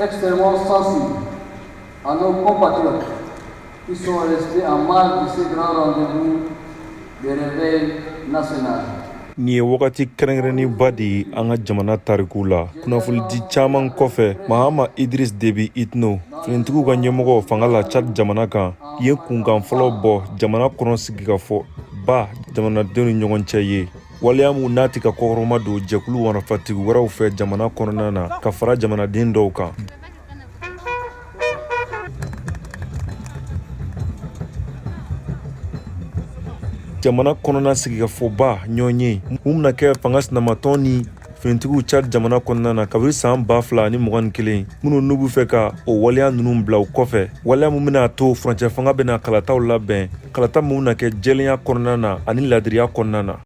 extrêmement sensible à nos compatriotes qui sont restés en marge de ce grand rendez-vous de réveil national. Nin ye wagati kɛrɛnkɛrɛnnenba de ye an ka jamana tarikuw la. Kunnafolidi caman kɔfɛ, Mahamat Idriss Déby Itno, finitigiw ka ɲɛmɔgɔ fanga la Tchad Jamana kan, ye kunkan fɔlɔ bɔ jamana kɔnɔ Sigikafo ba jamanadenw ni ɲɔgɔn cɛ ye. Waleya mun n'a tɛ ka kɔkɔrɔma don jɛkulu marifatigiw wɛrɛw fɛ jamana kɔnɔna na ka fara jamanaden dɔw kan. Jamana kɔnɔna Sigikafoba ɲɔgɔn ye mun bɛna kɛ fanga sinamatɔn ni finitigiw Tchad jamana kɔnɔna na kabini san 2021 minnu n'u bɛ fɛ ka o waleya ninnu bila u kɔfɛ. Waleya mun bɛna to furancɛ fanga bɛna kalataw labɛn, kalata mun bɛna kɛ jɛlenya kɔnɔna na ani ladiriya kɔnɔna na.